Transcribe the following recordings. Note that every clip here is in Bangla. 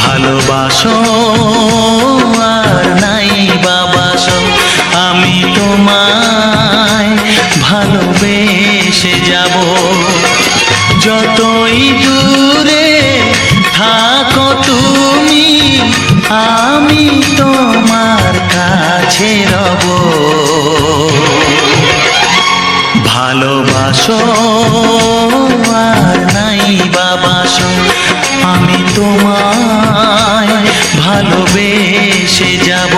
ভালোবাসো আর নাই বাবাসো, আমি তোমায় ভালোবেসে যাব। যতই দূরে থাকো তুমি, আমি তোমার কাছে রব। ভালোবাসো আর নাই বাবাসো, আমি তোমায় ভালোবেসে যাব।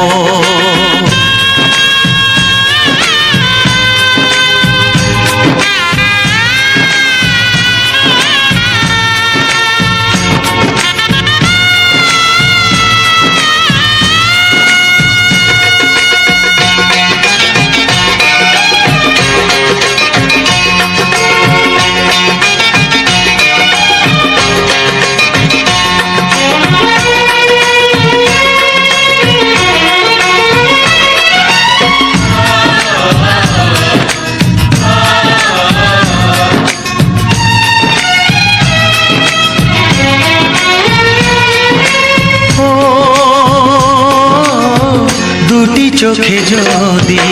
চোখে যদি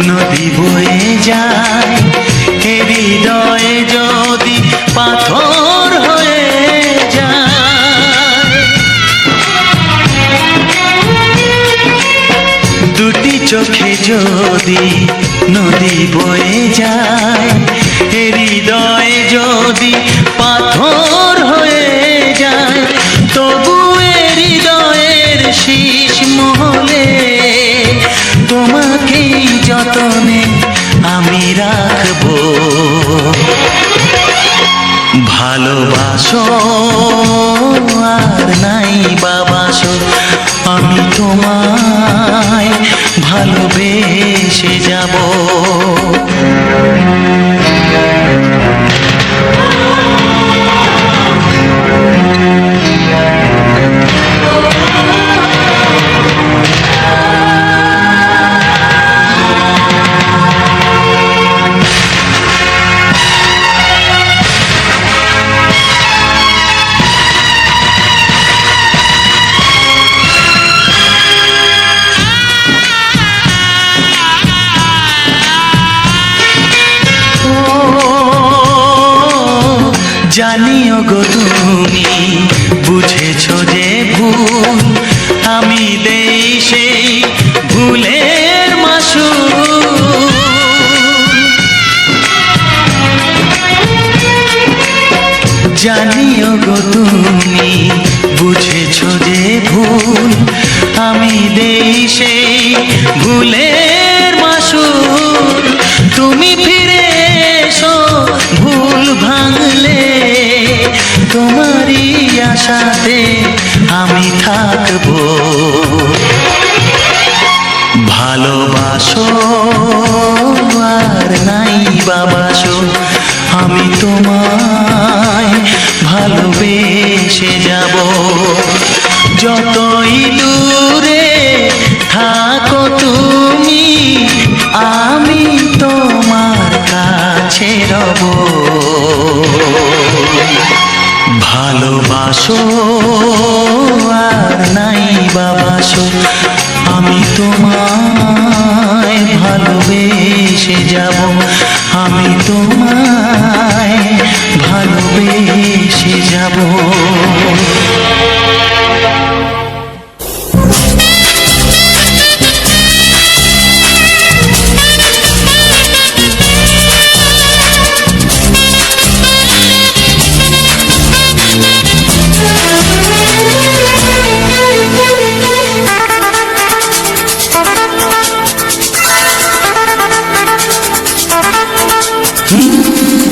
নদী বয়ে যায়, হৃদয়ে যদি পাথর হয়ে যায়। দুটি চোখে যদি নদী বয়ে যায়, হৃদয়ে যদি পাথর হয়ে যায়, তবু হৃদয়ের শীষ মহলে তোমাকেই যতনে আমি রাখবো। ভালোবাসো আর নাই বাবাসো, আমি তোমায় ভালোবেসে যাব। জানিও গো তুমি বুঝেছো যে ভুল, আমি দেই সেই ভুলের মাসুল। জানিও গো তুমি বুঝেছো যে ভুল, আমি দেই সেই ভুলের মাসুল। তুমি ফিরে এসো ভুল ভাঙলে, তোমারই আশাতে আমি থাকবো। ভালোবাসো আর নাই বাবাসো, আমি তোমায় ভালোবেসে যাব। যতই দূরে থাকো তুমি, আমি তোমার কাছে রব। ভালোবাসো আর নাই বাবাসো, আমি তোমায় ভালোবেসে যাব। আমি তোমায় ভালোবেসে যাব।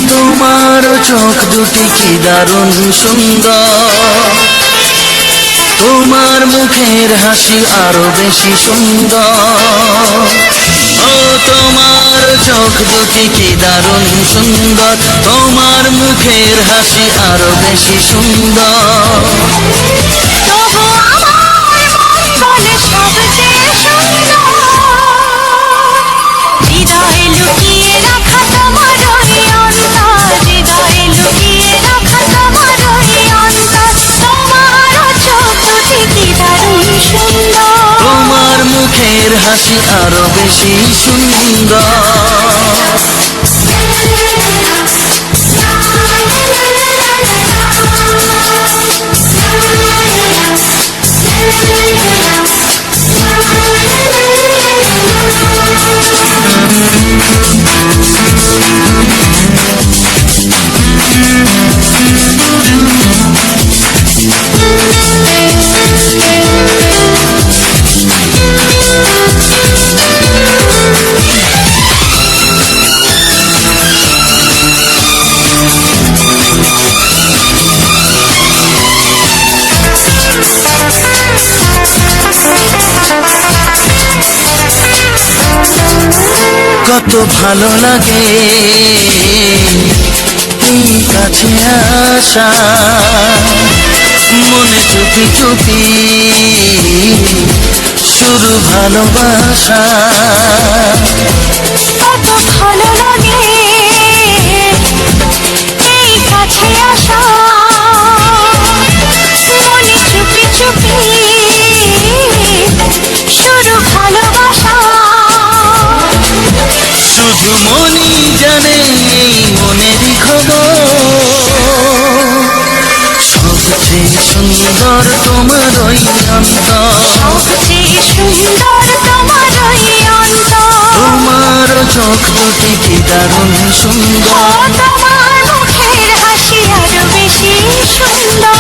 তোমার চোখ দুটি কি দারুণ সুন্দর, তোমার মুখের হাসি আরো বেশি সুন্দর। ও তোমার চোখ দুটি কি দারুণ সুন্দর, তোমার মুখের হাসি আরো বেশি সুন্দর। তবু আমার মন বলে সবচেয়ে সুন্দর, হৃদয়ে লুকিয়ে রাখা তোমার ওই অন্তর, হৃদয়ে লুকিয়ে রাখা তোমার ওই অন্তর। তোমার কি দারুণ সুন্দর, তোমার মুখের হাসি আরো বেশি সুন্দর। কত ভালো লাগে এই কাছে আসা, মনে চুপি চুপি শুরু ভালোবাসা। কত ভালো লাগে এই কাছে আসা, মনে চুপি চুপি শুরু ভালোবাসা। শুধু মনই জানে এই মনেরই খবর, সবচেয়ে সুন্দর তোমার ওই অন্তর, সবচেয়ে সুন্দর তোমার ওই অন্তর। তোমার চোখ দুটি কি দারুণ সুন্দর, তোমার মুখের হাসি আরো বেশি সুন্দর।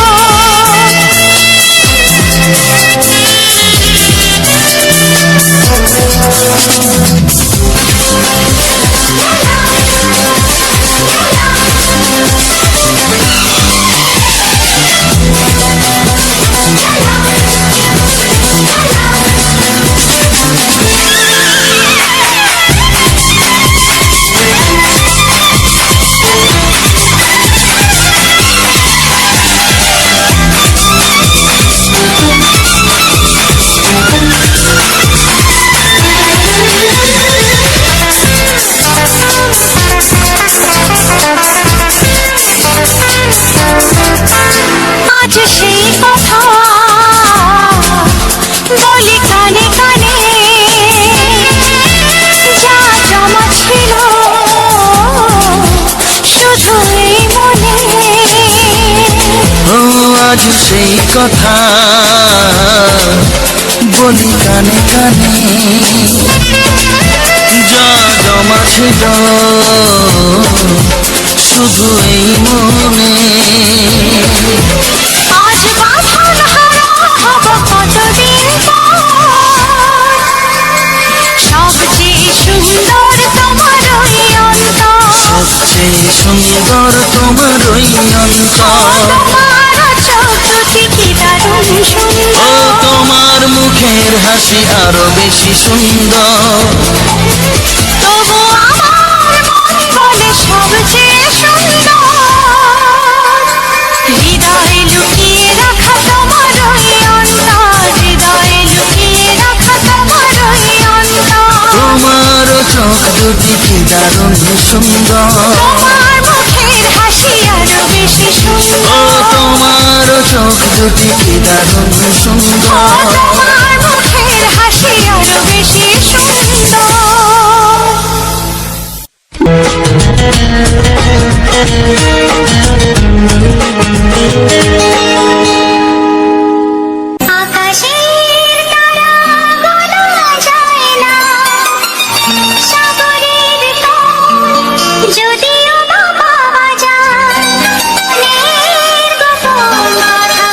আজ সেই কথা বলি কানে কানে, যা জমা ছিল শুধু এই মনে। ও আজ সেই কথা বলি কানে কানে, যা জমা ছিল শুধু এই মনে। আজ বাঁধন হারা হব কতদিন পর, সবচেয়ে সুন্দর তোমার ওই অন্তর, সবচেয়ে সুন্দর তোমার ওই অন্তর। তোমার চোখ দুটি কি দারুণ ও সুন্দর। তোমার মুখের হাসি আরো বেশি সুন্দর, তবু আমার মন বলে সবচেয়ে সুন্দর, হৃদয়ে লুকিয়ে রাখা তোমার ওই অন্তর, হৃদয়ে লুকিয়ে রাখা তোমার ওই অন্তর। তোমার চোখ দুটি কি দারুণ সুন্দর, তোমার মুখের হাসি আরো বেশি ও সুন্দর, তোমার চোখ দুটি কি দারুণ সুন্দর। তোমার মুখের হাসি আরো বেশি সুন্দর। আকাশের তারাগুলো যায় না, সাগরের কোল যদিও বা পাওয়া যায়, মনের গোপন কথা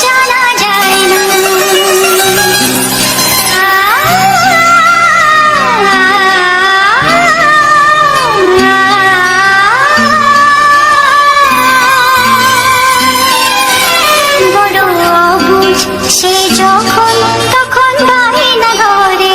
জানা যায় না। বড় অবুঝ সে যখন তখন বায়না ধরে,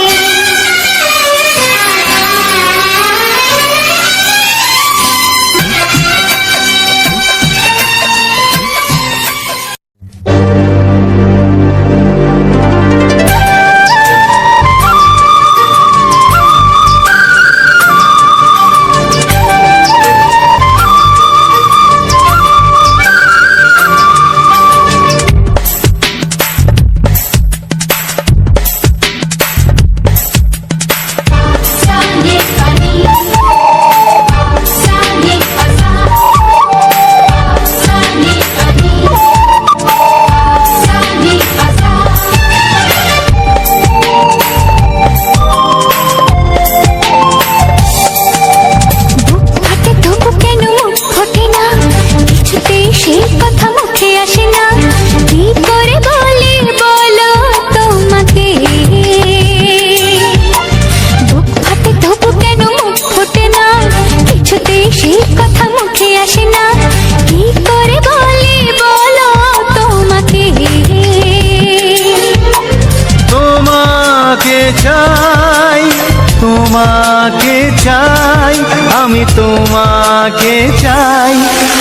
তোমাকে চাই, আমি তোমাকে চাই,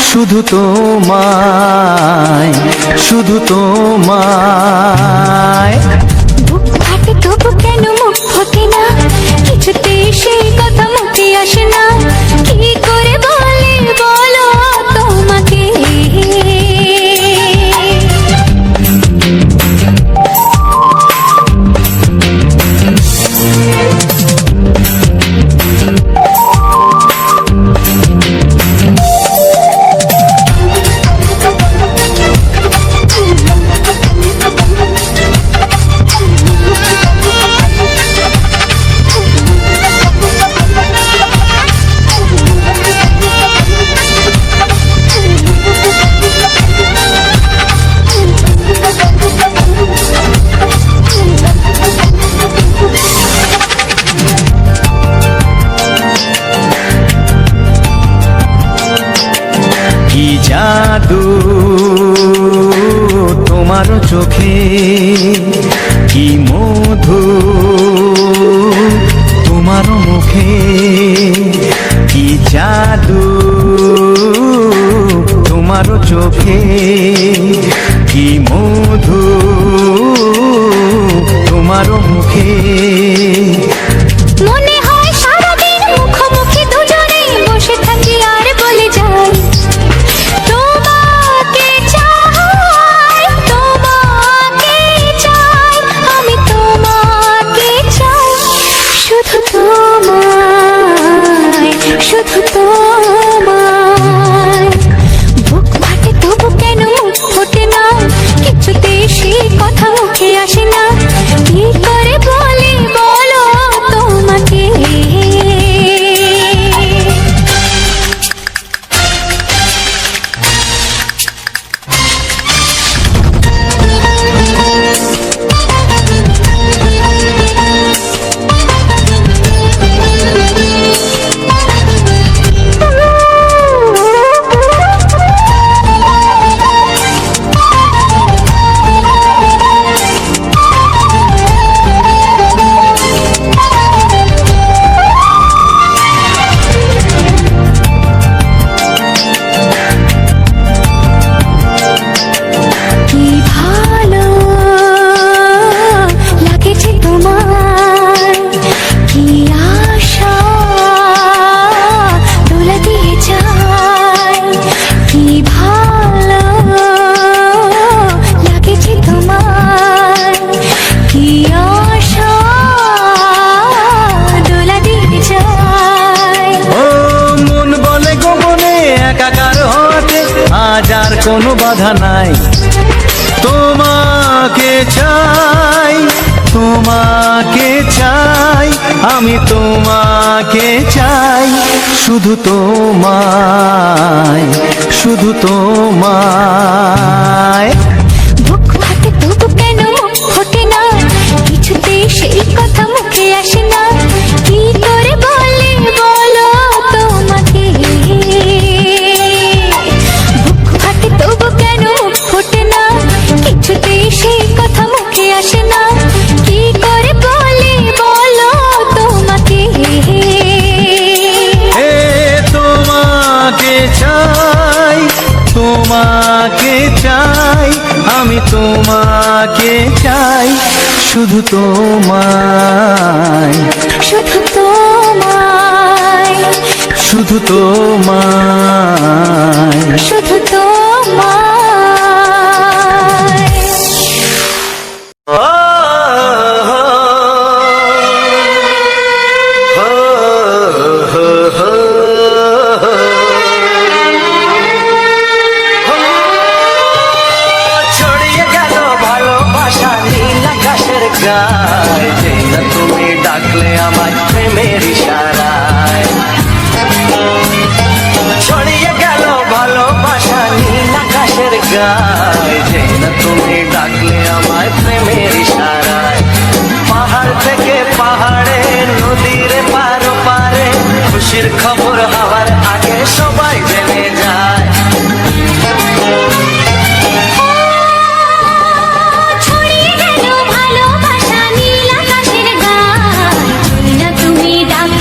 শুধু তোমায়, শুধু তোমায়। বুক ফাটে তবু কেন মুখ ফোটে না, কিছুতে সেই কথা মুখে আসে না, কি করে বলে বলো তোমাকে। কি জাদু তোমার চোখে, কি মধু তোমার মুখে, কি জাদু তোমার চোখে, কি মধু তোমার মুখে। মনে হয় সারাদিন মুখোমুখি দুজনেই বসে থাকি আর বলে যাই, তোমাকে চাই, তোমাকে চাই, আমি তোমাকে চাই, শুধু তোমায়, শুধু তোমায়। বুক ফাটে তবু কেন মুখ ফোটে না, কিছুতে সেই কথা মুখে আসে না, কি করে বলে বলো তোমাকে। কি ভালো লাগেছে তোমার, কি আশা দোলা দিয়ে যায়, কি ভালো লাগেছে তোমার, কি আশা দোলা দিয়ে যায়। ও মন বলে গোপনে একাকার হতে আজ আর কোনো বাধা নাই, তোমাকে চাই, তোমাকে চাই, আমি তোমাকে চাই, শুধু তোমায়, শুধু তোমায়। বুক ফাটে তবু কেন মুখ ফোটে না, কিছুতে সেই কথা মুখে আসে না, কি করে বলে বলো তোমাকে। বুক ফাটে তবু কেন মুখ ফোটে না, কিছুতে সেই কথা মুখে আসে না, কি করে বলে বলো তোমাকে। এ তোমাকে চাই, তোমাকে চাই, আমি তোমাকে চাই, শুধু তোমায়, শুধু তোমায়, শুধু তোমায়। শুধু তোমায়। ছড়িয়ে গেল ভালোবাসা নীল আকাশের গায়ে, যে না তুমি ডাকলে আমায় প্রেমের ইশারায়। ছড়িয়ে গেল ভালোবাসা নীল আকাশের গায়ে, যে না তুমি ডাকলে আমায় প্রেমের ইশারায়। পাহাড় থেকে পাহাড়ে, নদীর পার পারে, খুশির খবর হওয়ার আগে সবাই জেনে যায়। ছড়িয়ে গেল ভালোবাসা নীল আকাশের গায়ে, না তুমি ডাক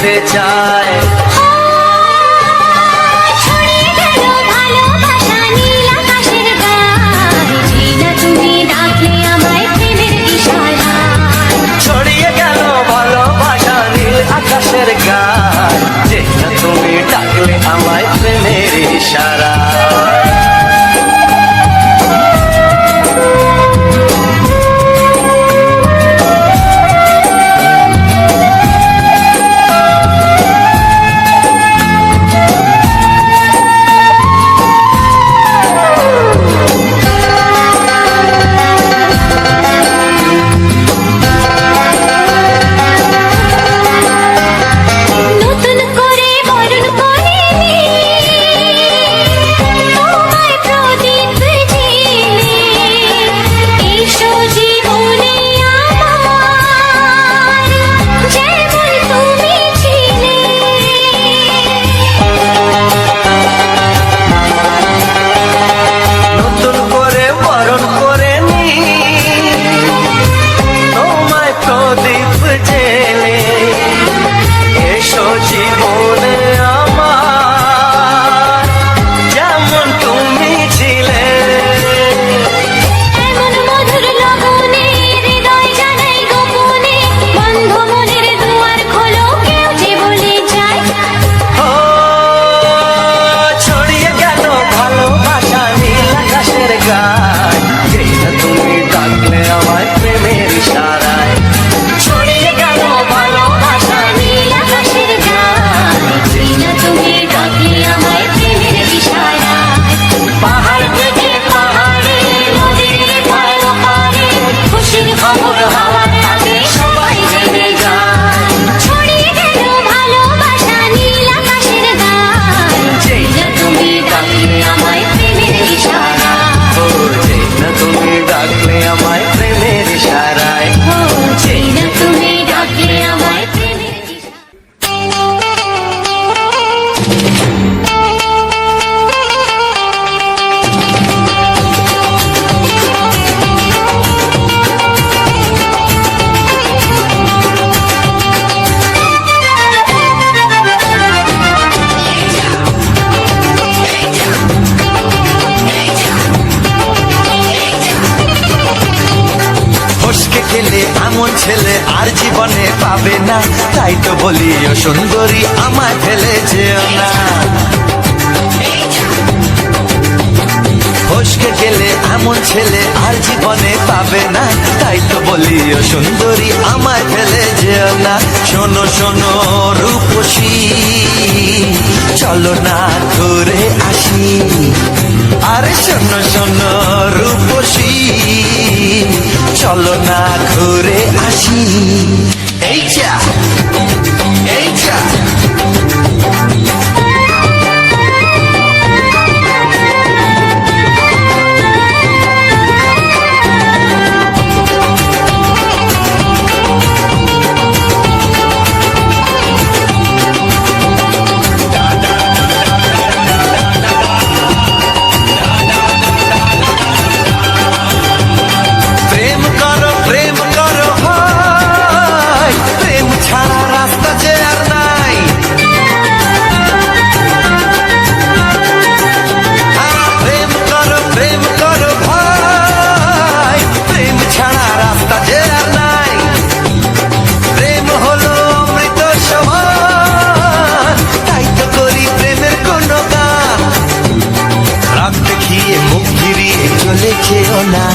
যেতে চায়। ছড়িয়ে গেল ভালোবাসা নীল আকাশের গায়ে, যেই না তুমি ডাকলে আমায় প্রেমের ইশারায়। ছড়িয়ে গেল ভালোবাসা নীল আকাশের গায়, যে না তুমি ডাকলে আমায় প্রেমের ইশারায়। নতুন করে বরণ করে তোমায় প্রদীপ জেলে, এসো জীবনে আমার, যেমন তুমি ছিলে। নতুন করে বরণ করে নি তোমায় প্রদীপ জেলে, এসো জীবনে আমার, যেমন তুমি ছিলে। এমন মধুর লগনে হৃদয় জানাই গোপনে, বন্ধ মনের দুয়ার খোলো, কেউ যে বলে যায়। ও ছড়িয়ে গেল ভালোবাসা নীল আকাশের গায়, যে না তুমি ডাকলে আমায় প্রেমের ইশারায়। ছড়িয়ে গেল ভালোবাসা নীল আকাশের গায়ে, যেই না তুমি ডাকলে আমায় প্রেমের ইশারায়। পাহাড় থেকে পাহাড়ে, নদীর পার ওপারে, খুশির খবর হওয়ার আগে সবাই জেনে যায়। ছড়িয়ে গেল ভালোবাসা নীল আকাশের গায়ে, যেই না তুমি ডাকলে আমায় প্রেমের ইশারায়। ও যে না তুমি ডাকলে আমায় প্রেমের ইশারায়। ও, যেই না তুমি ডাকলে আমায় প্রেমের ইশারায়। ফসকে গেলে এমন ছেলে আর জীবনে পাবে না, তাই তো বলি ও সুন্দরী আমায় ফেলে যেও না। ফসকে গেলে এমন ছেলে আর জীবনে পাবে না, তাই তো বলি ও সুন্দরী আমায় ফেলে যেও না। শোনো শোনো রূপসী, চলো না ঘুরে আসি। আরে শোনো শোনো রূপসী, চলো না ঘুরে আসি। এই যা এই যা প্রেম করো ভাই, প্রেম ছাড়া রাস্তা যে আর নাই। প্রেম করো ভাই, প্রেম ছাড়া রাস্তা যে আর নাই। প্রেম হলো অমৃত সমান, তাই তো করি প্রেমের কোনো গান। রাত দেখিয়ে মুখ ফিরিয়ে চলে যেও না,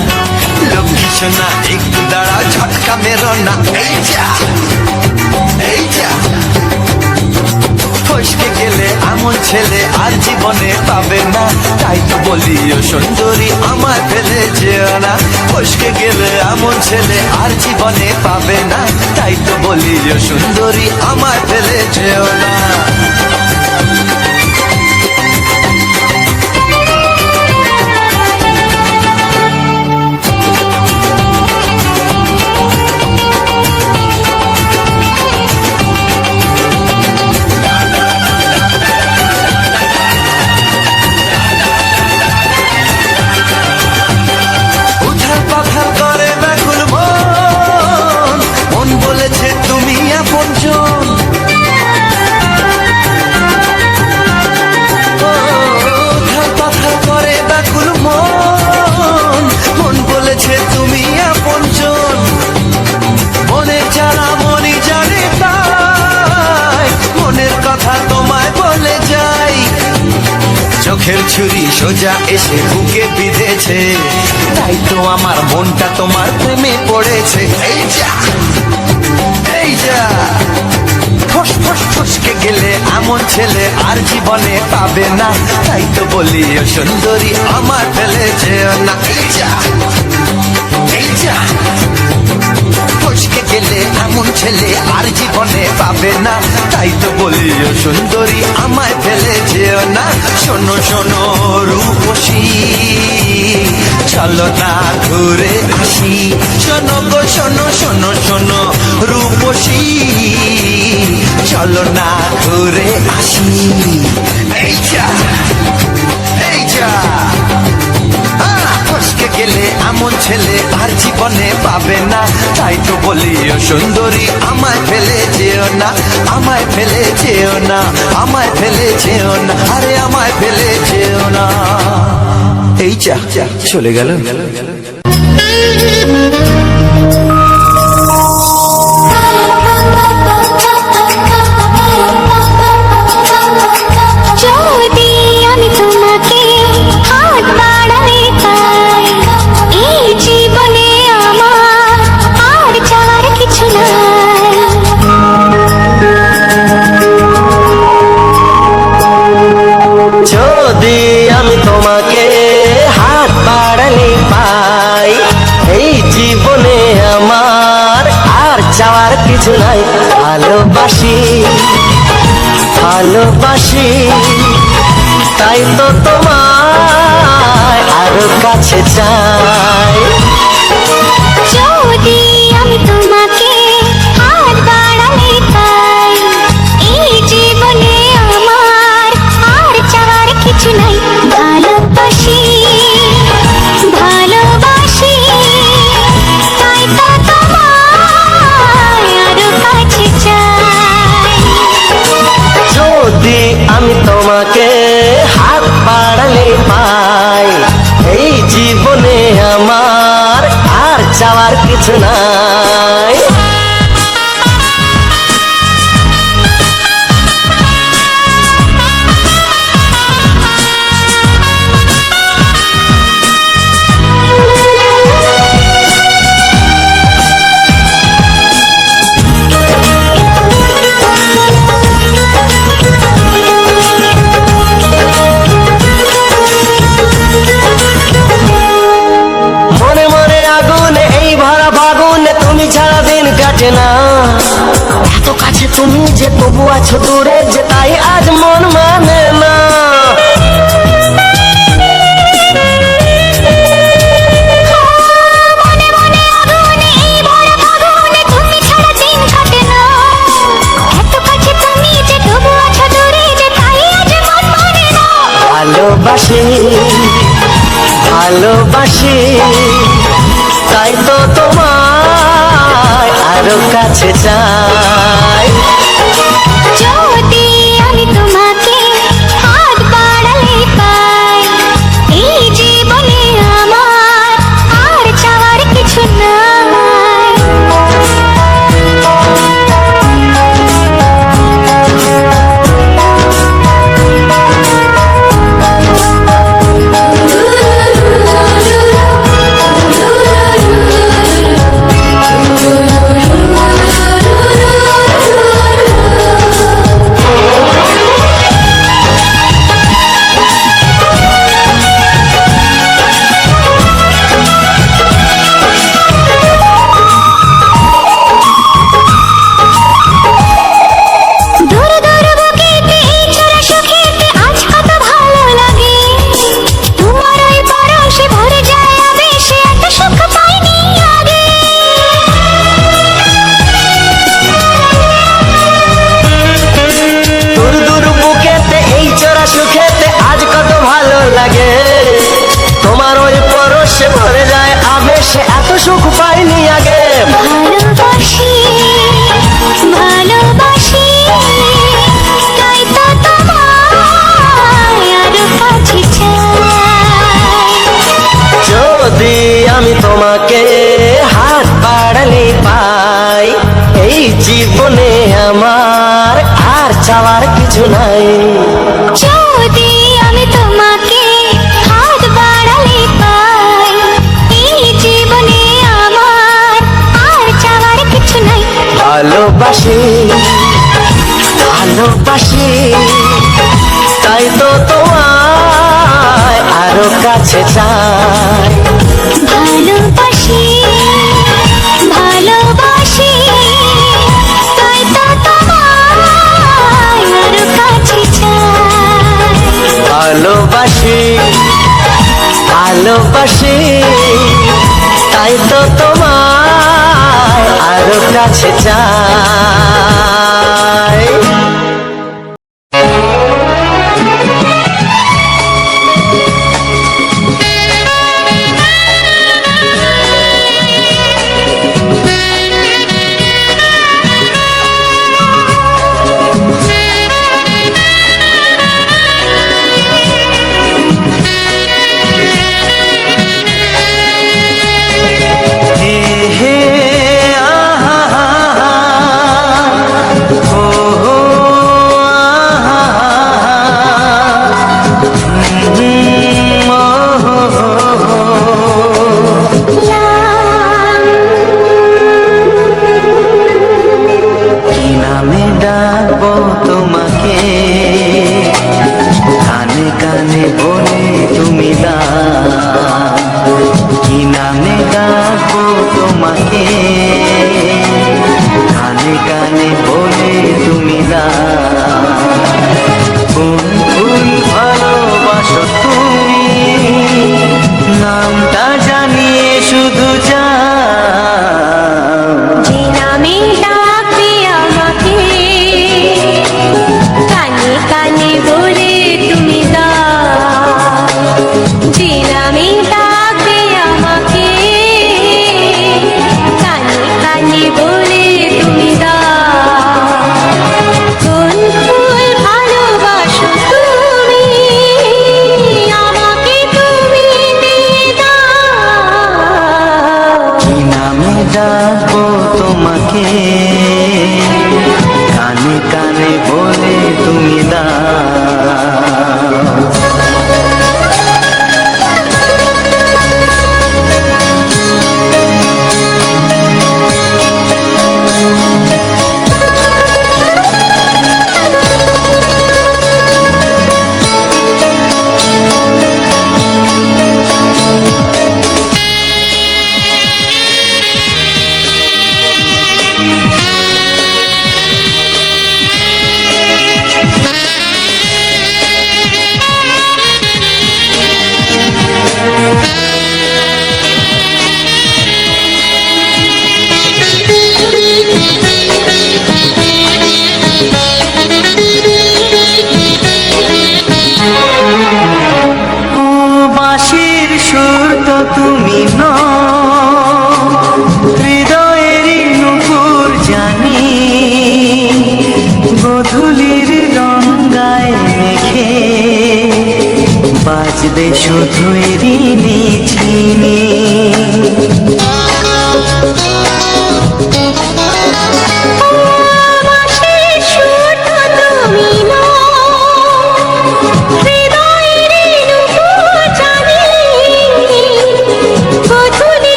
লক্ষ্মী সোনা একটু দাঁড়াও, ঝটকা মেরো না। এই যা এই যা ফসকে গেলে এমন ছেলে আর জীবনে পাবে না, তাই তো বলি ও সুন্দরী আমায় ফেলে যেও না। ফসকে গেলে এমন ছেলে আর জীবনে পাবে না, তাই তো বলি ও সুন্দরী আমায় ফেলে যেও না। দুঃখের ছুরি সোজা এসে বুকে বিঁধেছে, তাই তো আমার মনটা তোমার প্রেমে পড়েছে। এই যা এই যা, ফস ফস ফসকে গেলে এমন ছেলে আর জীবনে পাবে না, তাই তো বলি ও সুন্দরী আমার ফেলে যেও না। এই যা এই যা, ফসকে গেলে এমন ছেলে আর জীবনে পাবে না, তাই তো বলি ও সুন্দরী আমায় ফেলে যেও না। শোনো শোনো রূপসী, চলো না ঘুরে আসি, শোনো গো শোনো শোনো শোনো রূপসী, চলো না ঘুরে আসি। এই যা এই যা, ফসকে গেলে এমন ছেলে আর জীবনে পাবে না, তাই তো বলি ও সুন্দরী আমায় ফেলে যেও না, আমায় ফেলে যেও না, আমায় ফেলে যেও না, আরে আমায় ফেলে যেও না। এই যা চলে গেল। যদি আমি তোমাকে হাত বাড়ালে পাই, এই জীবনে আমার আর চাওয়ার কিছু নাই। যদি আমি তোমাকে হাত বাড়ালে পাই, এই জীবনে আমার আর চাওয়ার কিছু নাই। ভালোবাসি ভালোবাসি, তাই তো তোমায় আরো কাছে চাই। যদি আমি তোমাকে হাত বাড়ালে পাই, এই জীবনে আমার আর চাওয়ার কিছু নাই। ভালোবাসি ভালোবাসি, তাই তো তোমায় আরো কাছে চাই। যদি আমি তোমাকে হাত বাড়ালে পাই, এই জীবনে আমার আর চাওয়ার কিছু নাই। মনে মনে আগুনে এই ভরা ফাগুনে তুমি ছাড়া দিন কাটে না, এত কাছে তুমি যে তবু আছো দূরে যে, তাই আজ মন মানে না। মনে মনে আগুনে এই ভরা ফাগুনে তুমি ছাড়া দিন কাটে না, এত কাছে তুমি যে তবু আছো দূরে যে, তাই আজ মন মানে না। ভালোবাসি ভালোবাসি, তাই তো তোমায় আরো কাছে চাই। যদি আমি তোমাকে হাত বাড়ালে পাই, এই জীবনে আমার আর চাওয়ার কিছু নাই। দূর দূর বুকেতে এই ছোড়া সুখেতে আজ কত ভালো লাগে, তোমার ওই পরশে ভরে যায় আবেশে, এত সুখ পাইনি আগে। দূর দূর বুকেতে এই চোরা সুখেতে আজ কত ভালো লাগে, তোমার ওই পরশে ভরে যায় আবেশে, এত সুখ পাইনি আগে। ভালোবাসি ভালোবাসি, তাই তো তোমায় আরো কাছে চাই। যদি আমি তোমাকে হাত বাড়ালে পাই, এই জীবনে আমার আর চাওয়ার কিছু নাই। যদি আমি তোমাকে ভালোবাসি ভালোবাসি, তাই তো তোমায় আরো কাছে চাই। ভালোবাসি ভালোবাসি, তাই তো তোমায় আরো কাছে চাই। ভালোবাসি ভালোবাসি, তাই তো তোমায় আরো কাছে চাই।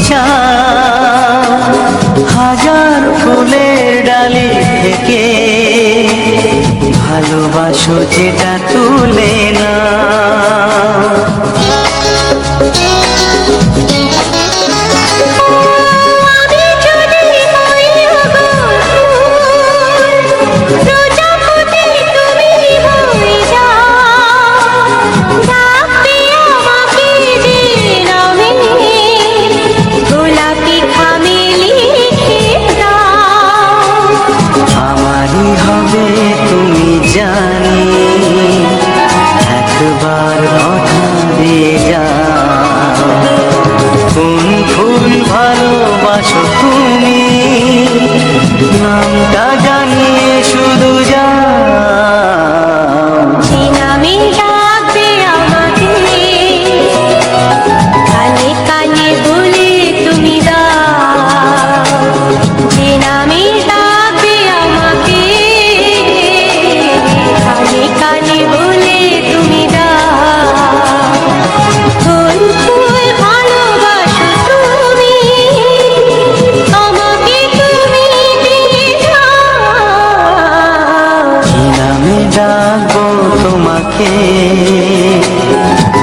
চাও, হাজার ফুলের ডালি থেকে ভালোবাসো যেটা তুলে না। আমি যদি হই গো প্রজাপতি তুমি হয়ে যাও, ডাকবে আমাকে যে নামে গোলাপি খামে লিখে দাও। আমারই হবে তুমি জানি, একবার কথা দিয়ে যাও, কোন ফুল ভালোবাসো তুমি, নামটা জানিয়ে শুধু যাও। যে নামে ডাকবে আমাকে কানে কানে বলে তুমি দাও। যে নামে ডাকবে আমাকে কানে কানে বলে তুমি দাও। কোন ফুল ভালোবাসো তুমি, আমাকে তুমি দিয়ে যাও। কি নামে ডাকবো তোমাকে,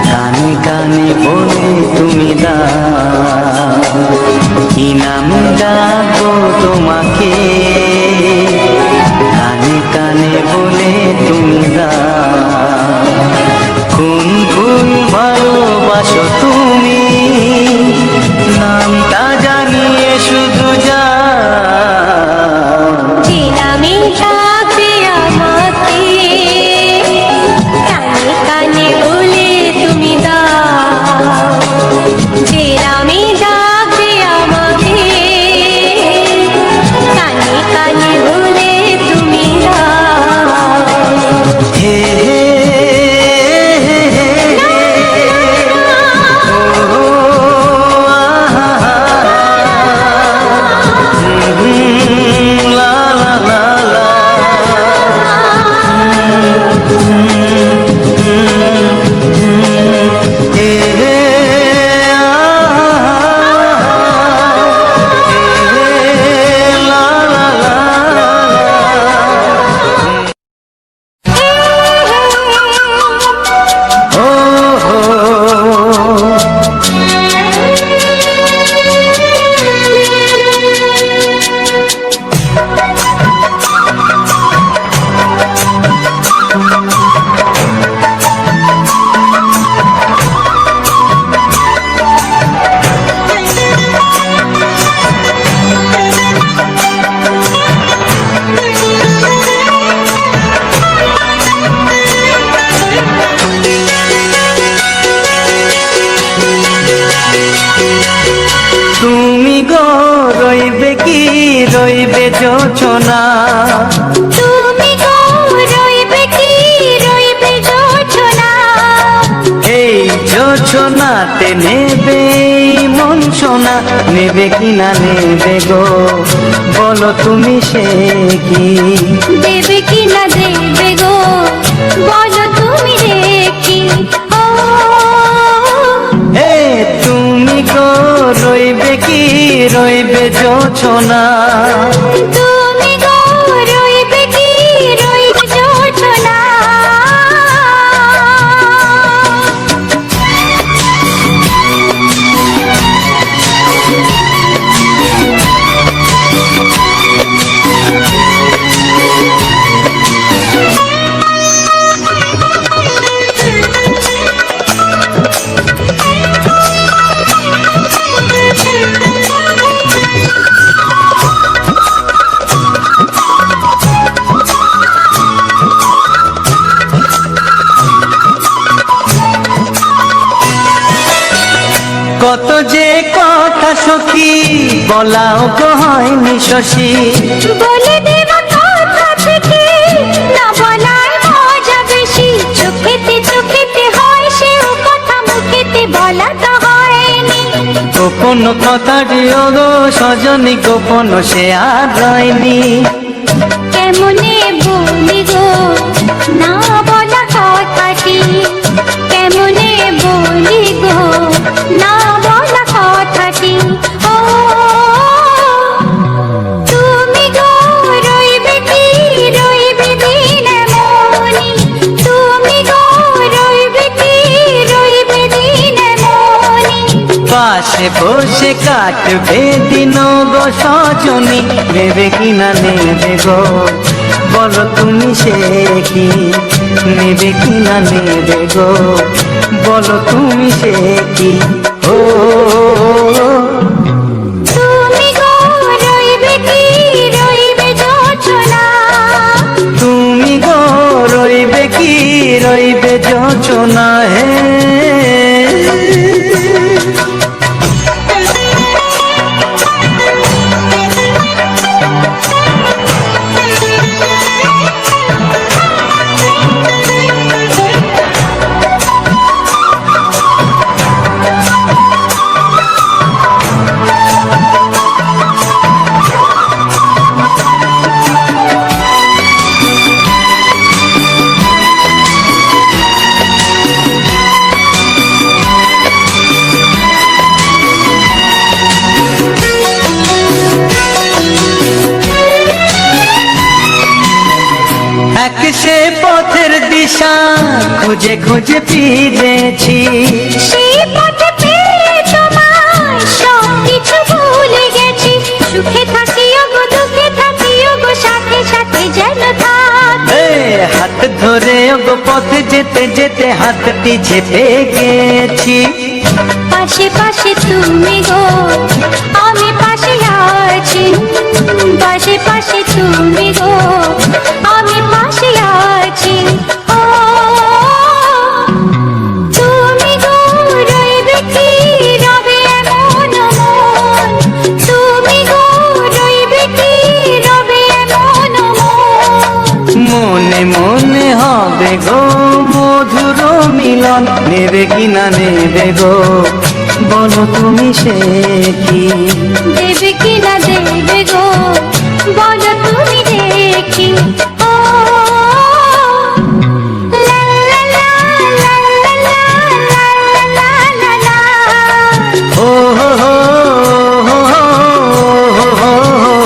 কানে কানে বলে তুমি দাও। কি নামে ডাকবো তোমাকে, কানে কানে বলে তুমি দাও। কোন ফুল ভালোবাসো তুমি, নামটা জানিয়ে শুধু যাও। যে নামে ডাকবে আমাকে কানে কানে বলে তুমি দাও। যে নামে ডাকবে আমাকে কানে কানে বলে তুমি দাও। হে হে হে হে হে, ও আহা, লা লা লা লা, হে হে লা লা লা লা। ও হো, তুমি গো রইবে কি রইবে যোচনা, তুমি গো রইবে কি রইবে যোচনা। এই যোচনাতে নেবে এই মন সোনা, নেবে কি না নেবে গো বলো তুমি সে কি। দেবে কি না দেবে গো বলো তুমি দেখি। ও হে তুমি গো রইবে কি রইবে যোচনা, তুমি গো রইবে কি রইবে যোচনা। কত যে কথা সখী বলাও তো হয়নি শশী, বলে দেব কথা থেকে না বলার মজা বেশি। চোখেতে চোখেতে হয় সেও কথা, মুখেতে বলা তো হয়নি। গোপন কথাটি গো সজনী গোপন সে আর রয়নি। কেমনে বলি গো না বলা কথাটি, কেমনে বলি গো না বলা কথাটি। পাশে বসে কাটবে দিন গো সজনী, নেবে কিনা নেবে গো বলো তুমি সে কি, নেবে কিনা নেবে গো বলো তুমি সে কি। ও তুমি গো রইবে কি রইবে যোচনা, তুমি গো রইবে কি রইবে যোচনা হে। এক সে পথের দিশা খুঁজে খুঁজে ফিরেছি, সেই পথে পেয়ে তোমায় সব কিছু ভুলে গেছি। সুখে থাকিও গো দুঃখে থাকিও গো সাথে সাথে যেন থাক। এ হাত ধরে গো পথে যেতে যেতে হাতটি চেপে গেছি। পাশে পাশে তুমি গো আমি পাশে আছি, পাশে পাশে তুমি গো আমি পাশে আছি। ও তুমি গো রইবে কি রবে এমন মন, তুমি গো রইবে কি রবে এমন মন। মনে মনে হবে গো মধুর মিলন, নেবে কিনা নেবে গো বলো তুমি সে কি, দেবে কিনা দেবে গো বলো তুমি দেখি। ও লা লা লা লা লা লা লা লা লা। ও হো হো হো হো হো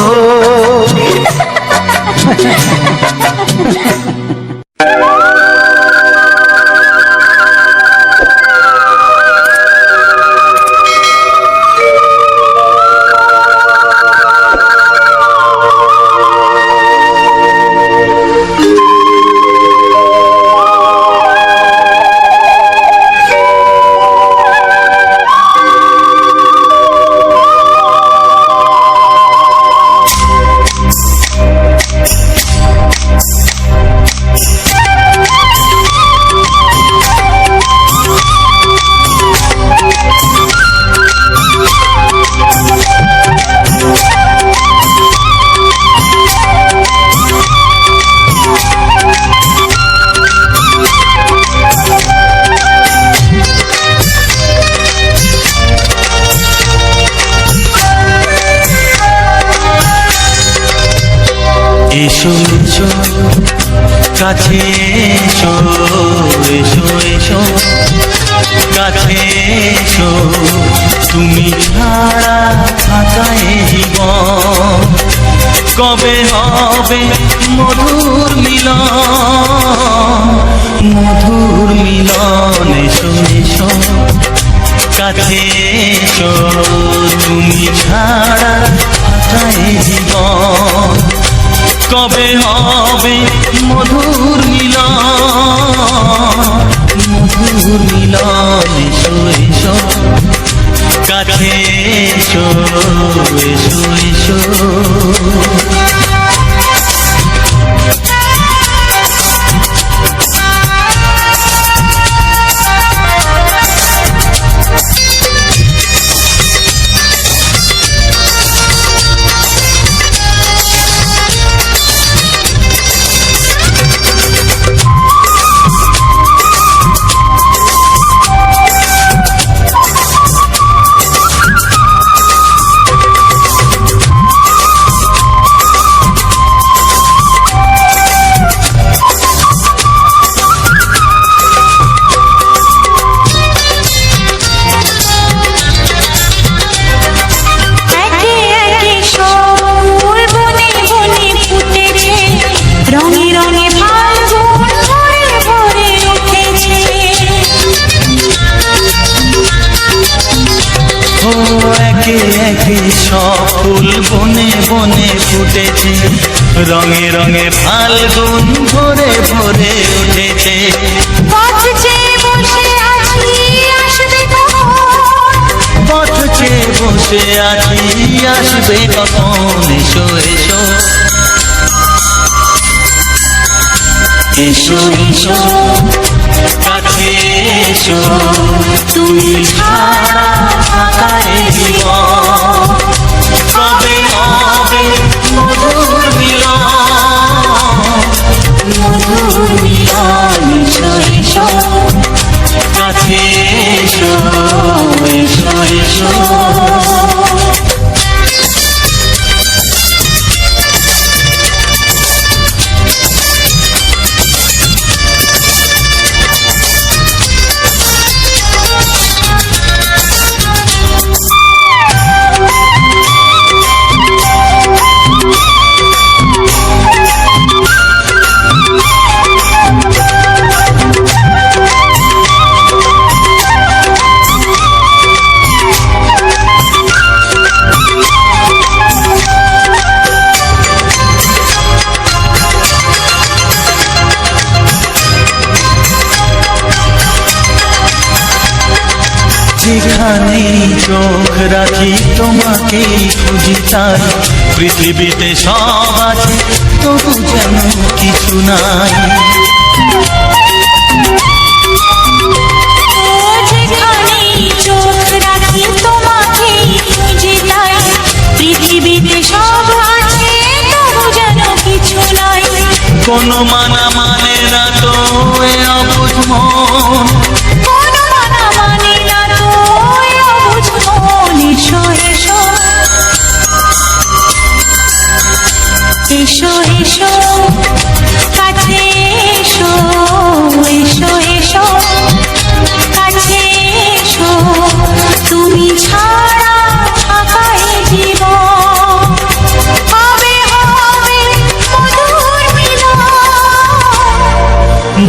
হো। এসো এসো কাছে এসো, এসো এসো কাছে এসো, তুমি ছাড়া থাকা এ জীবন কবে হবে মধুর মিলন, মধুর মিলন। এসো এসো কাছে এসো, তুমি ছাড়া থাকা এ জীবন কবে হবে মধুর মিলন, মধুর মিলন। এসো এসো কাছে এসো, এসো এসো। রঙে রঙে ফাল্গুন ভরে ভরে উঠেছে। পথ চেয়ে বসে আছি আসবে কখন, পথ চেয়ে বসে আছি আসবে কখন। এসো এসো এসো এসো কাছে এসো, তুমি ছাড়া ফাঁকা এ জীবন। কবে হবে মধুর মিলন, মধুর মিলন। এসো এসো কাছে এসো এসো এসো। যেখানেই চোখ রাখি তোমাকেই খুঁজি তাই, পৃথিবীতে সব আছে তবু যেন কিছু নাই। যেখানেই চোখ রাখি তোমাকেই খুঁজি তাই, পৃথিবীতে সব আছে তবু যেন কিছু নাই। কোনো মানা মানে না তো এ অবুঝ মন, কোনো মানা মানে না তো এ অবুঝ মন। এসো এসো এসো এসো কাছে এসো, এসো এসো কাছে এসো, তুমি ছাড়া ফাঁকা এ জীবন। হবে হবে মধুর মিলন,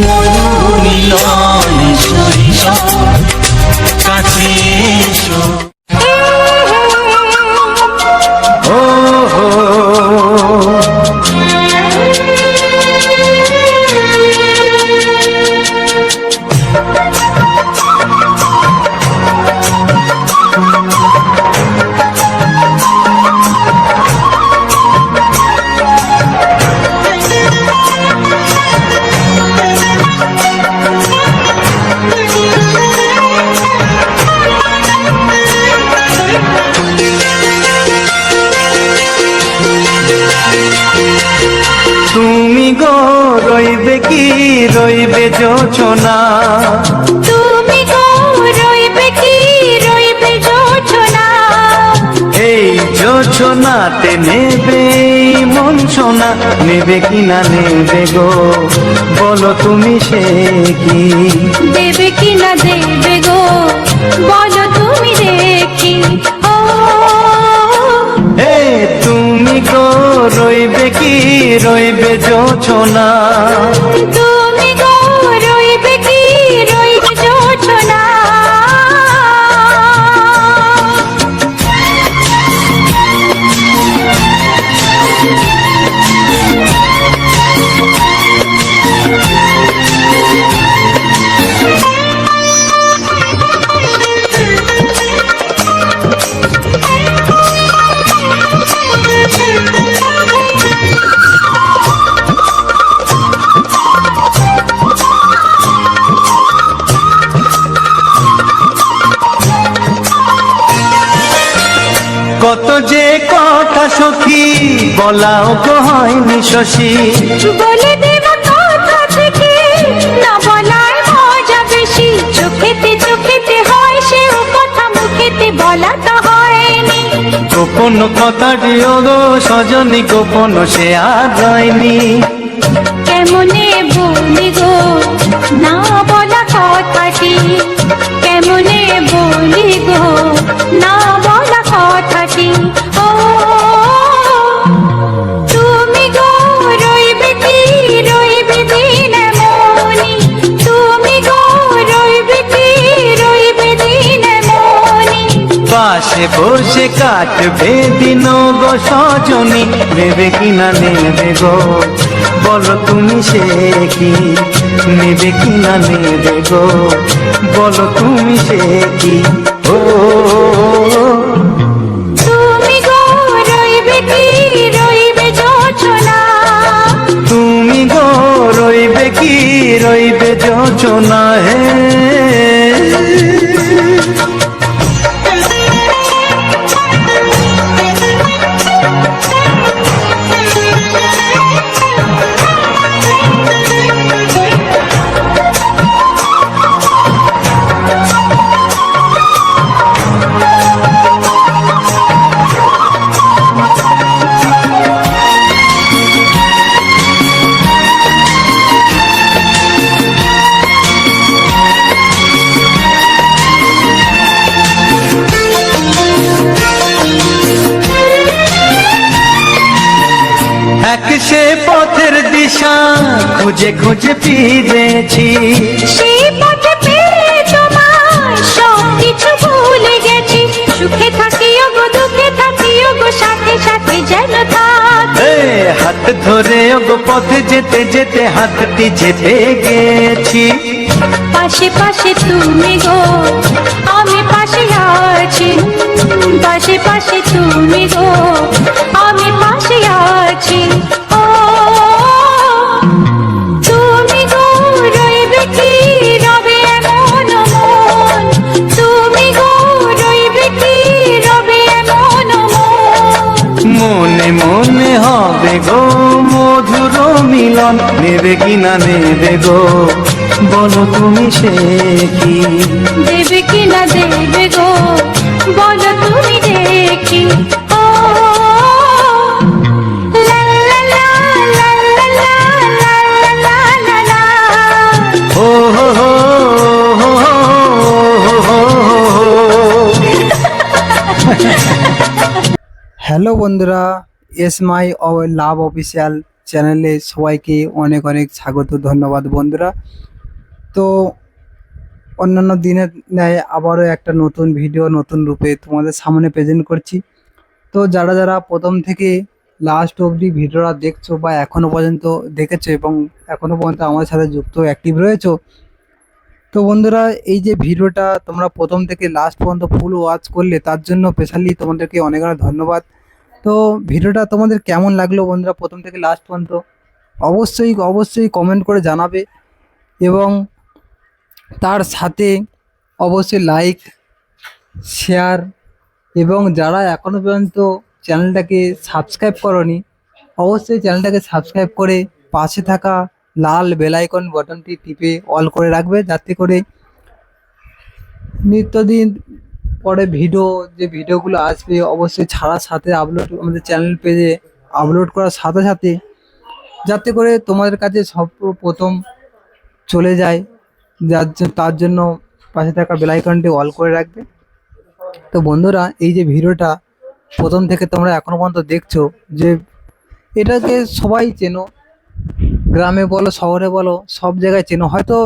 মধুর মিলন। এসো এসো কাছে এসো। ও হো তুমি গো রইবে কি রইবে যোছনা, তুমি গো রইবে কি রইবে যোছনা, এই যোছনাতে নেবে এই মন সোনা, নেবে কি না নেবে গো বলো তুমি সে কি। দেবে কি না দেবে গো বলো তুমি দেখি। ও এ তুমি গো রইবে কি রইবে যোছনা, তুমি গো রইবে কি রইবে যোছনা। কত যে কথা সখী বলাও গো হয়নি শশী, বলে দেব কথা থেকে না বলার মজা বেশি। চোখেতে চোখেতে হয় সেও কথা, মুখেতে বলা তো হয়নি। গোপন কথাটি ও গো সজনী গোপন সে আর রয়নি। কেমনে বলি গো না বলা কথাটি, কেমনে বলি গো না বলা কথাটি। ও তুমি গো রইবে কি রইবে দিন মনি, তুমি গো রইবে কি রইবে দিন মনি। পাশে পাশে বসে কাটবে দিন গো সজনী, নেবে কিনা নেবে গো বলো তুমি সে কি, নেবে কিনা নেবে গো বলো তুমি সে কি। ও তুমি গো রইবে কি রইবে যোচনা, তুমি গো রইবে কি রইবে যোচনা হে। এক সে পথের দিশা খুঁজে খুঁজে ফিরেছি, সেই পথে পেয়ে তোমার সব কিছু ভুলে গেছি। সুখে থাকিও গো দুঃখে থাকিও গো সাথে সাথে যেন থাক। এ হাত ধরে গো পথে যেতে যেতে হাতটি চেপে গেছি, পাশে পাশে তুমি গো আমি পাশে আছি, পাশে পাশে তুমি গো আমি পাশে আছি। ও তুমি গো রইবে কি রবে এমন মন, তুমি গো রইবে কি রবে এমন মন। মনে মনে হবে গো মধুর মিলন, নেবে কিনা নেবে গো বলো তুমি সে কি, দেবে কি না দেবে গো বলো তুমি দেখি। ও লা লা লা লা লা লা লা লা লা লা। ও হো হো হো হো হো হো। হ্যালো বন্ধুরা, এস মাই লাভ অফিসিয়াল চ্যানেলে সবাইকে অনেক অনেক স্বাগত, ধন্যবাদ বন্ধুরা। তো অন্যান্য দিনের ন্যায় আবারও একটা নতুন ভিডিও নতুন রূপে তোমাদের সামনে প্রেজেন্ট করছি। তো যারা যারা প্রথম থেকে লাস্ট অবধি ভিডিওটা দেখছো বা এখনও পর্যন্ত দেখেছো এবং এখনও পর্যন্ত আমাদের সাথে যুক্ত অ্যাক্টিভ রয়েছো, তো বন্ধুরা এই যে ভিডিওটা তোমরা প্রথম থেকে লাস্ট পর্যন্ত ফুল ওয়াচ করলে তার জন্য স্পেশালি তোমাদেরকে অনেক অনেক ধন্যবাদ। তো ভিডিওটা তোমাদের কেমন লাগলো বন্ধুরা প্রথম থেকে লাস্ট পর্যন্ত অবশ্যই অবশ্যই কমেন্ট করে জানাবে, এবং তার সাথে অবশ্যই লাইক শেয়ার, এবং যারা এখনও পর্যন্ত চ্যানেলটাকে সাবস্ক্রাইব করনি অবশ্যই চ্যানেলটাকে সাবস্ক্রাইব করে পাশে থাকা লাল বেল আইকন বাটনটি টিপে অল করে রাখবে, যাতে করে নিত্যদিন পরে যে ভিডিওগুলো আসবে অবশ্যই ছাড়ার সাথে আপলোড আমাদের চ্যানেল পেজে আপলোড করার সাথে সাথে যাতে করে তোমাদের কাছে সর্বপ্রথম চলে যায়, তার জন্য পাশে থাকা বেল আইকনটি অল করে রাখবে। তো বন্ধুরা এই যে ভিডিওটা প্রথম থেকে তোমরা এখনো পর্যন্ত দেখছো, যে এটাকে সবাই চেনো, গ্রামে বলো শহরে বলো সব জায়গায় চেনো। হয়তো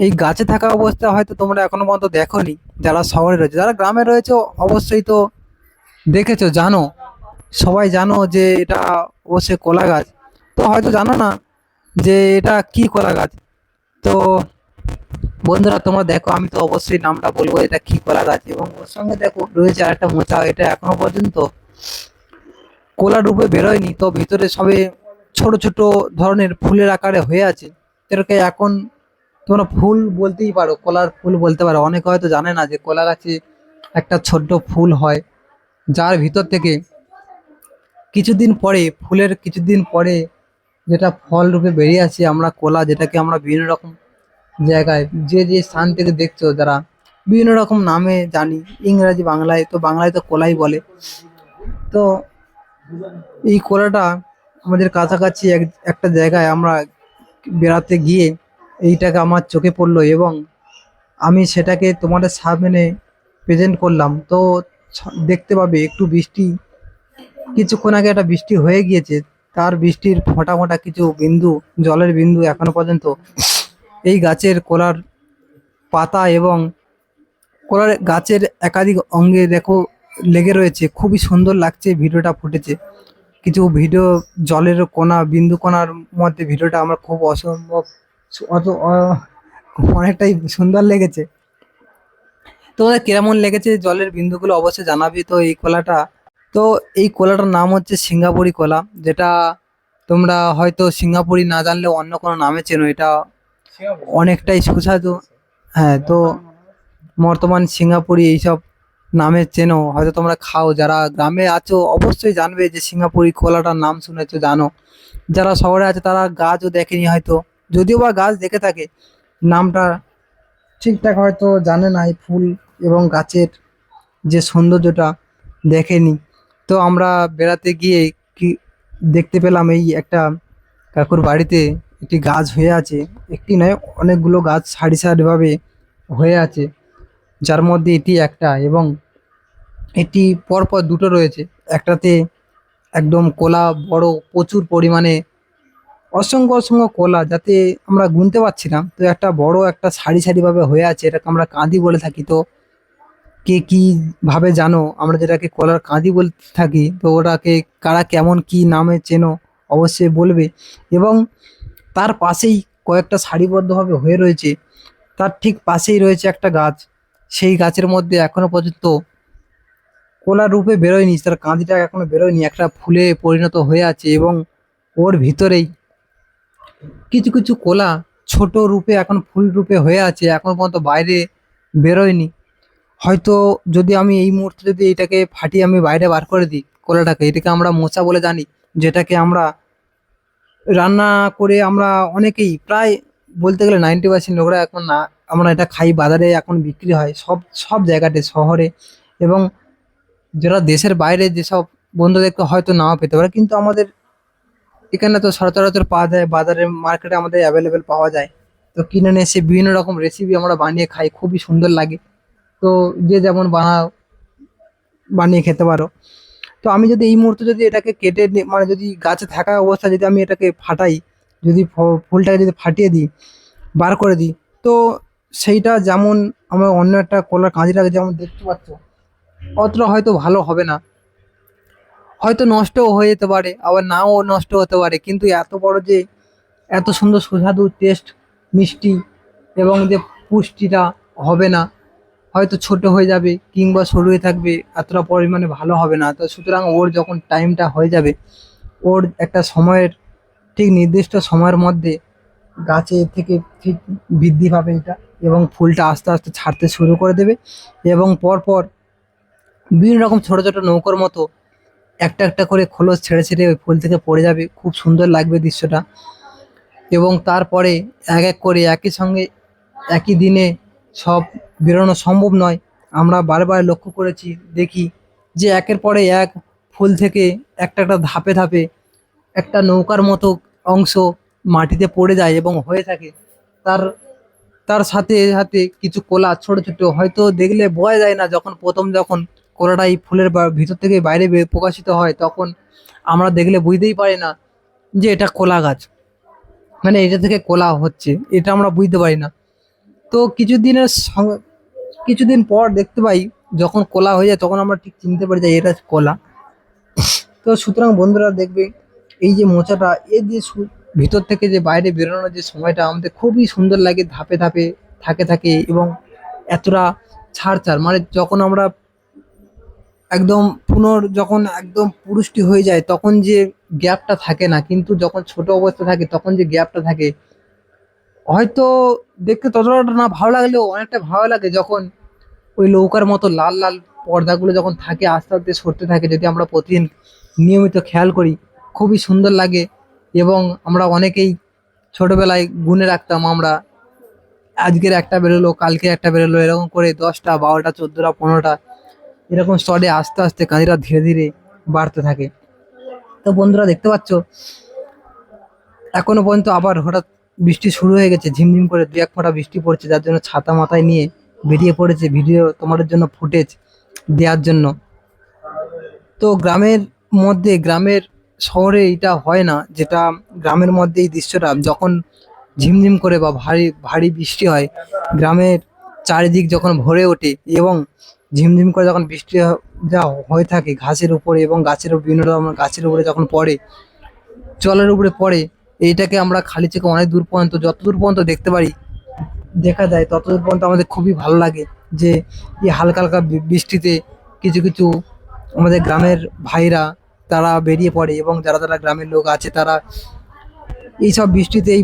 এই গাছে থাকা অবস্থা হয়তো তোমরা এখনো পর্যন্ত দেখোনি, যারা শহরে রয়েছে, যারা গ্রামে রয়েছে অবশ্যই তো দেখেছো, জানো, সবাই জানো যে এটা অবশ্যই কলা গাছ। তো হয়তো জানো না যে এটা কি কলা গাছ। তো বন্ধুরা তোমরা দেখো, আমি তো অবশ্যই নামটা বলবো এটা কি কলা গাছ, এবং ওর সঙ্গে দেখো রয়েছে আরেকটা মোচা, এটা এখনো পর্যন্ত কলা রূপে বেরোয়নি, তো ভিতরে সবে ছোট ছোট ধরনের ফুলের আকারে হয়ে আছে। এটাকে এখন তোমরা ফুল বলতেই পারো, কলার ফুল বলতে পারো। অনেকে হয়তো জানে না যে কলা গাছে একটা ছোট্ট ফুল হয়, যার ভিতর থেকে কিছুদিন পরে যেটা ফল রূপে বেরিয়ে আসে আমরা কলা, যেটাকে আমরা বিভিন্ন রকম জায়গায় যে স্থান থেকে দেখছো যারা বিভিন্ন রকম নামে জানি, ইংরাজি বাংলায়, তো বাংলায় তো কলাই বলে। তো এই কলাটা আমাদের কাছাকাছি একটা জায়গায় আমরা বেড়াতে গিয়ে এইটাকে আমার চোখে পড়লো, এবং আমি সেটাকে তোমাদের সামনে প্রেজেন্ট করলাম। তো দেখতে পাবে একটু কিছুক্ষণ আগে একটা বৃষ্টি হয়ে গিয়েছে, তার বৃষ্টির ফোঁটা ফোঁটা কিছু বিন্দু, জলের বিন্দু এখনো পর্যন্ত এই গাছের কলার পাতা এবং কলার গাছের একাধিক অঙ্গে দেখো লেগে রয়েছে, খুবই সুন্দর লাগছে ভিডিওটা ফুটেছে। কিছু ভিডিও জলের কোনা বিন্দু কোনার মধ্যে ভিডিওটা আমার খুব অসম্ভব অনেকটাই সুন্দর লেগেছে। তোমাদের কিরমন লেগেছে জলের বিন্দুগুলো অবশ্যই জানাবি। তো এই কলাটা, তো এই কলাটার নাম হচ্ছে সিঙ্গাপুরি কলা, যেটা তোমরা হয়তো সিঙ্গাপুরি না জানলেও অন্য কোনো নামে চেনো। এটা অনেকটাই সুস্বাদু। হ্যাঁ, তো বর্তমান সিঙ্গাপুরি এইসব নামে চেনো, হয়তো তোমরা খাও। যারা গ্রামে আছো অবশ্যই জানবে যে সিঙ্গাপুরি কলাটার নাম শুনেছো, জানো। যারা শহরে আছে তারা গাছও দেখেনি হয়তো, যদিও বা গাছ দেখে থাকে, নামটা ঠিকঠাক হয়তো জানে না। এই ফুল এবং গাছের যে সৌন্দর্যটা দেখেনি। তো আমরা বেড়াতে গিয়ে কি দেখতে পেলাম, এই একটা কাকুর বাড়িতে একটি গাছ হয়ে আছে। একটি নয়, অনেকগুলো গাছ সারি সারিভাবে হয়ে আছে, যার মধ্যে এটি একটা। এবং এটি পরপর দুটো রয়েছে। একটাতে একদম কলা বড়, প্রচুর পরিমাণে অসংখ্য অসংখ্য কলা, যাতে আমরা গুনতে পারছি না। তো একটা বড় একটা সারি সারিভাবে হয়ে আছে, এটাকে আমরা কাঁদি বলে থাকি। তো কে কি ভাবে জানো আমরা যেটাকে কলার কাঁদি বলে থাকি, তো ওটাকে কারা কেমন কি নামে চেনো অবশ্যই বলবে। এবং তার পাশেই কয়েকটা সারিবদ্ধভাবে হয়ে রয়েছে, তার ঠিক পাশেই রয়েছে একটা গাছ। সেই গাছের মধ্যে এখনো পর্যন্ত কলা রূপে বেরোয়নি, তার কাঁদিটা এখনো বেরোয়নি, একটা ফুলে পরিণত হয়ে আছে। এবং ওর ভিতরেই কিছু কিছু কলা ছোট রূপে এখন ফুল রূপে হয়ে আছে, এখন পর্যন্ত বাইরে বেরোয়নি। হয়তো যদি আমি এই মুহূর্তে যদি এটাকে ফাটিয়ে আমি বাইরে বার করে দিই কলাটাকে, এটাকে আমরা মোচা বলে জানি, যেটাকে আমরা রান্না করে আমরা অনেকেই প্রায় বলতে গেলে 90% লোকরা এখন না, আমরা এটা খাই। বাজারে এখন বিক্রি হয় সব সব জায়গাতে, শহরে এবং যারা দেশের বাইরে, যেসব বন্ধুদেরকে হয়তো নাও পেতে পারে, কিন্তু আমাদের এখানে তো সচরাচর পাওয়া যায়, বাজারে মার্কেটে আমাদের অ্যাভেলেবেল পাওয়া যায়। তো কিনে নিয়ে এসে বিভিন্ন রকম রেসিপি আমরা বানিয়ে খাই, খুবই সুন্দর লাগে। তো যে যেমন বানিয়ে খেতে পারো। তো আমি যদি এই মুহূর্তে যদি এটাকে কেটে মানে যদি গাছে থাকা অবস্থায় যদি আমি এটাকে ফাটাই, যদি ফুলটাকে যদি ফাটিয়ে দিই, বার করে দিই, তো সেইটা যেমন আমার অন্য একটা কলার কাঁদিটাকে যেমন দেখতে পাচ্ছ, অতটা হয়তো ভালো হবে না, হয়তো নষ্টও হয়ে যেতে পারে, আবার নাও নষ্ট হতে পারে। কিন্তু এত বড় যে এত সুন্দর সুস্বাদু টেস্ট, মিষ্টি এবং যে পুষ্টিটা হবে না, হয়তো ছোট হয়ে যাবে কিংবা সরু হয়ে থাকবে, এতটা পরিমাণে ভালো হবে না। তো সুতরাং ওর যখন টাইমটা হয়ে যাবে, ওর একটা সময়ের ঠিক নির্দিষ্ট সময়ের মধ্যে গাছে থেকে ঠিক বৃদ্ধি পাবে এটা, এবং ফুলটা আস্তে আস্তে ছাড়তে শুরু করে দেবে। এবং পরপর বিভিন্ন রকম ছোট ছোট নৌকোর মতো একটা একটা করে খোলস ছেড়ে ছেড়ে ওই ফুল থেকে পড়ে যাবে, খুব সুন্দর লাগবে দৃশ্যটা। এবং তারপরে এক এক করে একই সঙ্গে একই দিনে সব বেরোনো সম্ভব নয়। আমরা বারবার লক্ষ্য করেছি, দেখি যে একের পরে এক ফুল থেকে একটা একটা ধাপে ধাপে একটা নৌকার মতো অংশ মাটিতে পড়ে যায় এবং হয়ে থাকে। তার তার সাথে সাথে কিছু কলা ছোট ছোট, হয়তো দেখলে বোঝা যায় না, যখন কলাটা এই ফুলের ভিতর থেকে বাইরে প্রকাশিত হয়, তখন আমরা দেখলে বুঝতেই পারি না যে এটা কলা গাছ, মানে এটা থেকে কলা হচ্ছে, এটা আমরা বুঝতে পারি না। তো কিছুদিন পর দেখতে পাই, যখন কলা হয়ে যায় তখন আমরা ঠিক চিনতে পারি যে এটা কলা। তো সুতরাং বন্ধুরা দেখবে, এই যে মোচাটা, এর যে ভিতর থেকে যে বাইরে বেরোনোর যে সময়টা আমাদের খুবই সুন্দর লাগে, ধাপে ধাপে থাকে থাকে এবং এতটা ছাড় ছাড়, মানে যখন আমরা একদম যখন একদম পুরুষটি হয়ে যায় তখন যে গ্যাপটা থাকে না, কিন্তু যখন ছোট অবস্থা থাকে তখন যে গ্যাপটা থাকে, হয়তো দেখতে ততটা না ভালো লাগলেও অনেকটা ভালো লাগে যখন ওই নৌকার মতো লাল লাল পর্দাগুলো যখন থাকে আস্তে আস্তে সরতে থাকে। যদি আমরা প্রতিদিন নিয়মিত খেয়াল করি, খুবই সুন্দর লাগে। এবং আমরা অনেকেই ছোটবেলায় গুনে রাখতাম, আমরা আজকের একটা বেরোলো, কালকে একটা বেরোলো, এরকম করে 10টা 12টা 14টা 15টা এরকম স্তরে আস্তে আস্তে কাঁদিরা ধীরে ধীরে বাড়তে থাকে। তো বন্ধুরা দেখতে পাচ্ছ, এখনো পর্যন্ত আবার হঠাৎ বৃষ্টি শুরু হয়ে গেছে, ঝিমঝিম করে 2-1 ফোঁটা বৃষ্টি পড়ছে, যার জন্য ছাতা মাথায় নিয়ে বেরিয়ে পড়েছে ভিডিও তোমাদের জন্য ফুটেজ দেওয়ার জন্য। তো গ্রামের শহরে এটা হয় না, যেটা গ্রামের মধ্যে এই দৃশ্যটা যখন ঝিমঝিম করে বা ভারী ভারী বৃষ্টি হয়, গ্রামের চারিদিক যখন ভরে ওঠে এবং ঝিমঝিম করে যখন বৃষ্টি যা হয়ে থাকে ঘাসের উপরে এবং গাছের বিভিন্ন রকম গাছের উপরে যখন পড়ে, জলের উপরে পড়ে, এইটাকে আমরা খালি চোখে অনেক দূর পর্যন্ত যত দূর পর্যন্ত দেখতে পারি দেখা যায় তত দূর পর্যন্ত আমাদের খুবই ভালো লাগে। যে এই হালকা হালকা বৃষ্টিতে কিছু কিছু আমাদের গ্রামের ভাইরা তারা বেরিয়ে পড়ে এবং যারা যারা গ্রামের লোক আছে তারা এইসব বৃষ্টিতে এই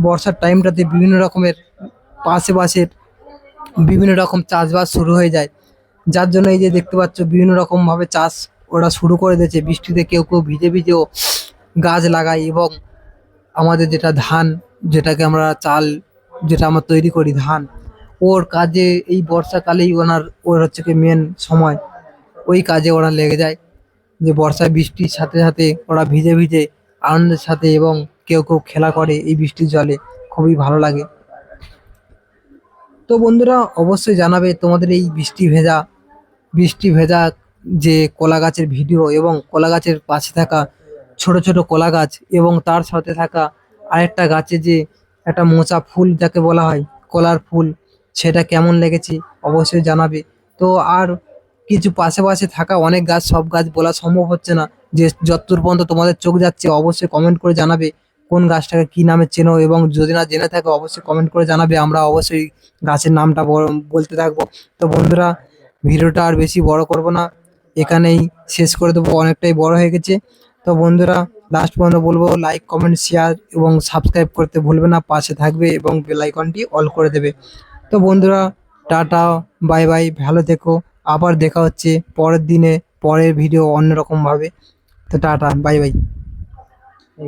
বর্ষার টাইমটাতে বিভিন্ন রকমের আশেপাশের বিভিন্ন রকম চাষবাস শুরু হয়ে যায়। যার জন্য এই যে দেখতে পাচ্ছ বিভিন্ন রকম ভাবে চাষ ওরা শুরু করে দিয়েছে বৃষ্টিতে, কেউ কেউ ভিজে ভিজেও গাছ লাগায় এবং আমাদের যেটা ধান, যেটাকে আমরা চাল, যেটা আমরা তৈরি করি ধান, ওর কাজে এই বর্ষাকালেই ওর হচ্ছে কি মেন সময়, ওই কাজে ওরা লেগে যায়। যে বর্ষায় বৃষ্টির সাথে সাথে ওরা ভিজে ভিজে আনন্দের সাথে এবং কেউ কেউ খেলা করে এই বৃষ্টির জলে, খুবই ভালো লাগে। তো বন্ধুরা অবশ্যই জানাবে তোমাদের এই বৃষ্টি ভেজা যে কলা গাছের ভিডিও এবং কলা গাছের পাশে থাকা ছোট ছোট কলা গাছ এবং তার সাথে থাকা আরেকটা গাছে যে একটা মোচা ফুল যাকে বলা হয় কলার ফুল, সেটা কেমন লেগেছে অবশ্যই জানাবে। তো আর কিছু পাশে পাশে থাকা অনেক গাছ, সব গাছ বলা সম্ভব হচ্ছে না, যে যতদূর পর্যন্ত তোমাদের চোখ যাচ্ছে অবশ্যই কমেন্ট করে জানাবে কোন গাছটাকে কি নামে চেনো, এবং যদি না জেনে থাকো অবশ্যই কমেন্ট করে জানাবে, আমরা অবশ্যই গাছের নামটা বলতে থাকবো। তো বন্ধুরা ভিডিওটা আর বেশি বড় করব না, এখানেই শেষ করে দেবো, অনেকটাই বড় হয়ে গেছে। তো বন্ধুরা লাস্ট পর্যন্ত বলবো লাইক কমেন্ট শেয়ার এবং সাবস্ক্রাইব করতে ভুলবে না, পাশে থাকবে এবং বেল আইকনটি অল করে দেবে। তো বন্ধুরা টাটা, বাই বাই, ভালো থেকো, আবার দেখা হচ্ছে পরের দিনে পরের ভিডিও অন্যরকম ভাবে। তো টাটা, বাই বাই।